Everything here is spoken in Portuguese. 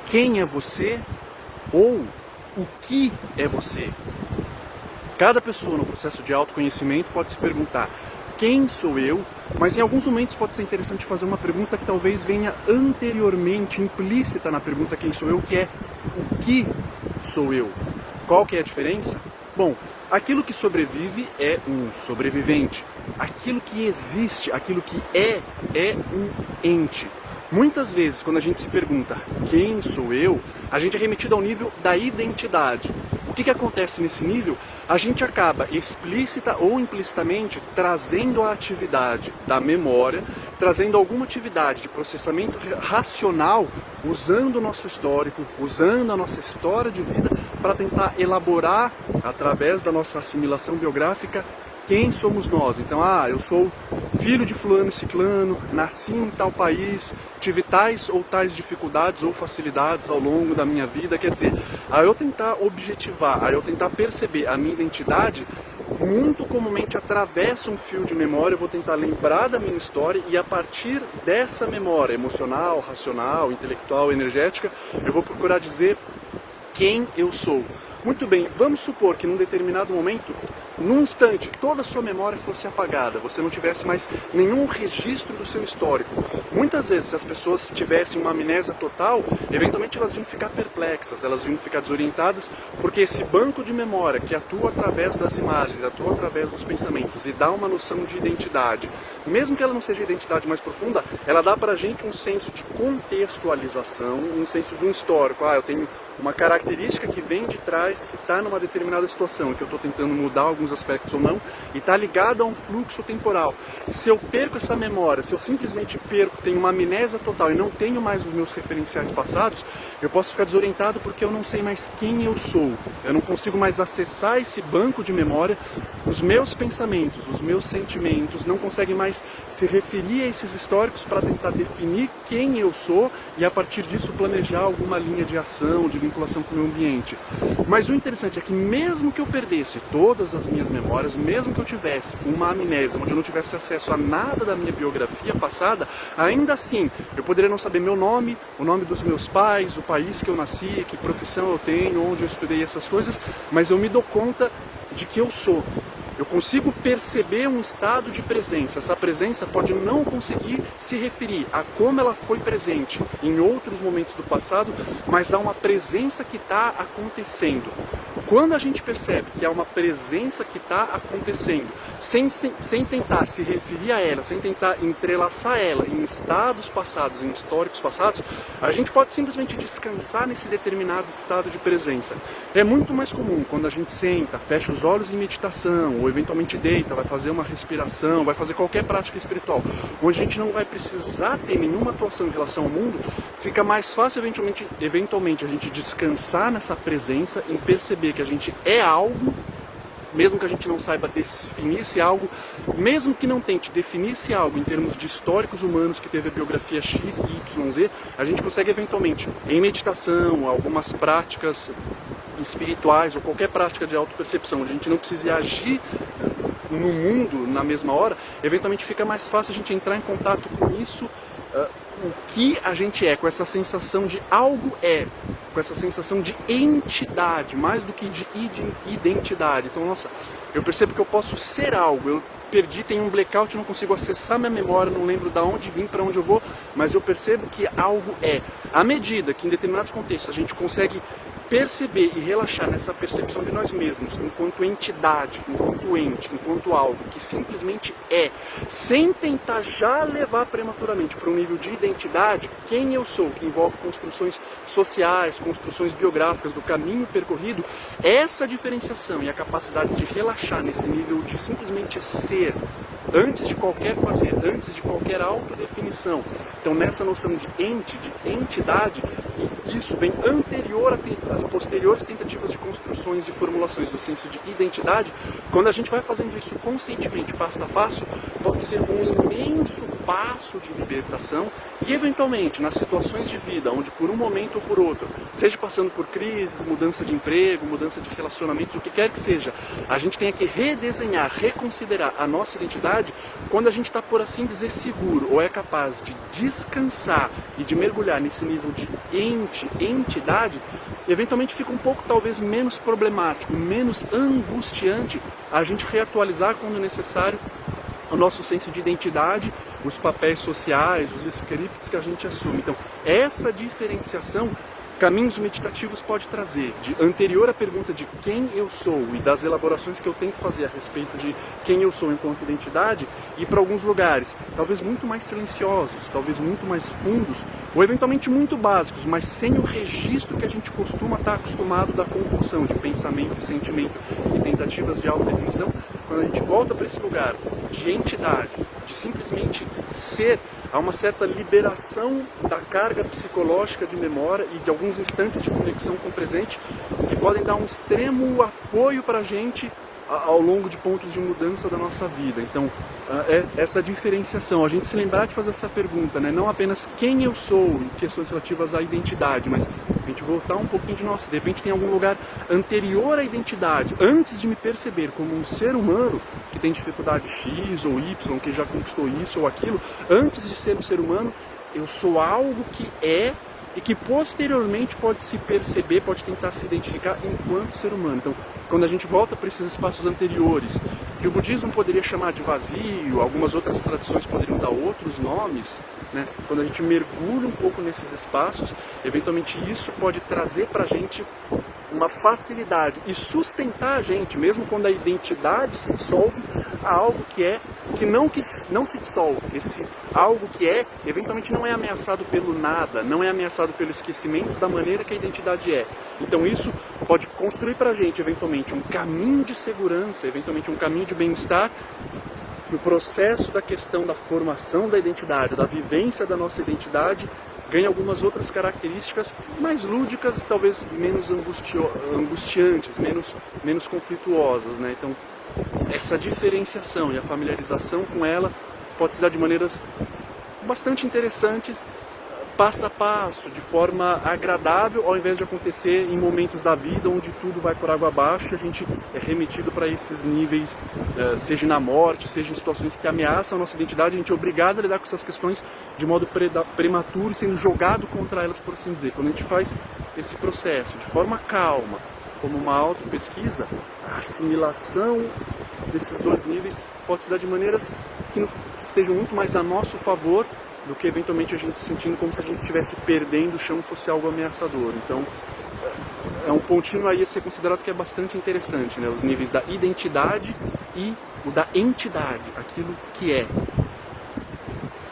quem é você ou o que é você. Cada pessoa no processo de autoconhecimento pode se perguntar quem sou eu, mas em alguns momentos pode ser interessante fazer uma pergunta que talvez venha anteriormente, implícita na pergunta quem sou eu, que é o que sou eu. Qual que é a diferença? Bom, aquilo que sobrevive é um sobrevivente. Aquilo que existe, aquilo que é um ente. Muitas vezes, quando a gente se pergunta quem sou eu, a gente é remetido ao nível da identidade. O que acontece nesse nível? A gente acaba explícita ou implicitamente trazendo a atividade da memória, trazendo alguma atividade de processamento racional, usando o nosso histórico, usando a nossa história de vida para tentar elaborar, através da nossa assimilação biográfica, quem somos nós. Então, eu sou filho de fulano e ciclano, nasci em tal país, tive tais ou tais dificuldades ou facilidades ao longo da minha vida. Quer dizer, a eu tentar objetivar, a eu tentar perceber a minha identidade, muito comumente atravessa um fio de memória. Eu vou tentar lembrar da minha história e a partir dessa memória emocional, racional, intelectual, energética, eu vou procurar dizer quem eu sou. Muito bem, vamos supor que num determinado momento, num instante, toda a sua memória fosse apagada, você não tivesse mais nenhum registro do seu histórico. Muitas vezes, se as pessoas tivessem uma amnésia total, eventualmente elas iam ficar perplexas, elas iam ficar desorientadas, porque esse banco de memória que atua através das imagens, atua através dos pensamentos e dá uma noção de identidade, mesmo que ela não seja a identidade mais profunda, ela dá pra gente um senso de contextualização, um senso de um histórico. Eu tenho uma característica que vem de trás, que está numa determinada situação, que eu estou tentando mudar alguns aspectos ou não, e está ligado a um fluxo temporal. Se eu perco essa memória, se eu simplesmente perco, tenho uma amnésia total e não tenho mais os meus referenciais passados, eu posso ficar desorientado porque eu não sei mais quem eu sou. Eu não consigo mais acessar esse banco de memória, os meus pensamentos, os meus sentimentos não conseguem mais se referir a esses históricos para tentar definir quem eu sou e a partir disso planejar alguma linha de ação, de vinculação com o meio ambiente. Mas o interessante é que mesmo que eu perdesse todas as minhas memórias, mesmo que eu tivesse uma amnésia, onde eu não tivesse acesso a nada da minha biografia passada, ainda assim eu poderia não saber meu nome, o nome dos meus pais, o país que eu nasci, que profissão eu tenho, onde eu estudei essas coisas, mas eu me dou conta de que eu sou. Eu consigo perceber um estado de presença. Essa presença pode não conseguir se referir a como ela foi presente em outros momentos do passado, mas há uma presença que está acontecendo. Quando a gente percebe que há uma presença que está acontecendo, sem tentar se referir a ela, sem tentar entrelaçar ela em estados passados, em históricos passados, a gente pode simplesmente descansar nesse determinado estado de presença. É muito mais comum quando a gente senta, fecha os olhos em meditação, ou eventualmente deita, vai fazer uma respiração, vai fazer qualquer prática espiritual, onde a gente não vai precisar ter nenhuma atuação em relação ao mundo, fica mais fácil eventualmente a gente descansar nessa presença, em perceber que a gente é algo, mesmo que a gente não saiba definir esse algo, mesmo que não tente definir esse algo em termos de históricos humanos que teve a biografia X, Y, Z, a gente consegue eventualmente, em meditação, algumas práticas espirituais ou qualquer prática de autopercepção, a gente não precisa agir no mundo na mesma hora, eventualmente fica mais fácil a gente entrar em contato com isso, o que a gente é, com essa sensação de algo com essa sensação de entidade, mais do que de identidade. Então, nossa, eu percebo que eu posso ser algo, eu perdi, tenho um blackout, não consigo acessar minha memória, não lembro de onde vim, para onde eu vou, mas eu percebo que algo é. À medida que em determinados contextos a gente consegue perceber e relaxar nessa percepção de nós mesmos, enquanto entidade, enquanto ente, enquanto algo que simplesmente é, sem tentar já levar prematuramente para um nível de identidade, quem eu sou, que envolve construções sociais, construções biográficas do caminho percorrido, essa diferenciação e a capacidade de relaxar nesse nível de simplesmente ser, antes de qualquer fazer, antes de qualquer autodefinição. Então, nessa noção de ente, de entidade, isso vem anterior às posteriores tentativas de construções de formulações do senso de identidade. Quando a gente vai fazendo isso conscientemente, passo a passo, pode ser um imenso espaço de libertação e, eventualmente, nas situações de vida, onde por um momento ou por outro, seja passando por crises, mudança de emprego, mudança de relacionamentos, o que quer que seja, a gente tenha que redesenhar, reconsiderar a nossa identidade, quando a gente está, por assim dizer, seguro, ou é capaz de descansar e de mergulhar nesse nível de entidade, eventualmente fica um pouco, talvez, menos problemático, menos angustiante a gente reatualizar, quando necessário, o nosso senso de identidade, os papéis sociais, os scripts que a gente assume. Então, essa diferenciação, Caminhos Meditativos pode trazer, de anterior à pergunta de quem eu sou e das elaborações que eu tenho que fazer a respeito de quem eu sou enquanto identidade, e para alguns lugares, talvez muito mais silenciosos, talvez muito mais fundos, ou eventualmente muito básicos, mas sem o registro que a gente costuma estar acostumado da compulsão de pensamento, sentimento e tentativas de autodefinição. Quando a gente volta para esse lugar de entidade, de simplesmente ser, há uma certa liberação da carga psicológica de memória e de alguns instantes de conexão com o presente que podem dar um extremo apoio para a gente ao longo de pontos de mudança da nossa vida. Então, é essa diferenciação, a gente se lembrar de fazer essa pergunta, né? Não apenas quem eu sou em questões relativas à identidade, mas a gente voltar um pouquinho de nossa, de repente tem algum lugar anterior à identidade, antes de me perceber como um ser humano que tem dificuldade X ou Y, que já conquistou isso ou aquilo, antes de ser um ser humano, eu sou algo que é e que posteriormente pode se perceber, pode tentar se identificar enquanto ser humano. Então, quando a gente volta para esses espaços anteriores, que o budismo poderia chamar de vazio, algumas outras tradições poderiam dar outros nomes, né? Quando a gente mergulha um pouco nesses espaços, eventualmente isso pode trazer para a gente uma facilidade e sustentar a gente, mesmo quando a identidade se dissolve, a algo que não se dissolve. Esse algo que eventualmente não é ameaçado pelo nada, não é ameaçado pelo esquecimento da maneira que a identidade é. Então isso pode construir para a gente, eventualmente, um caminho de segurança, eventualmente um caminho de bem-estar, que o processo da questão da formação da identidade, da vivência da nossa identidade, ganha algumas outras características mais lúdicas, talvez menos angustiantes, menos conflituosas, né? Então, essa diferenciação e a familiarização com ela pode se dar de maneiras bastante interessantes, passo a passo, de forma agradável, ao invés de acontecer em momentos da vida onde tudo vai por água abaixo e a gente é remetido para esses níveis, seja na morte, seja em situações que ameaçam a nossa identidade, a gente é obrigado a lidar com essas questões de modo prematuro e sendo jogado contra elas, por assim dizer. Quando a gente faz esse processo de forma calma, como uma autopesquisa, a assimilação desses dois níveis pode se dar de maneiras que estejam muito mais a nosso favor do que eventualmente a gente sentindo como se a gente estivesse perdendo o chão, fosse algo ameaçador. Então, é um pontinho aí a ser considerado que é bastante interessante, né? Os níveis da identidade e o da entidade, aquilo que é.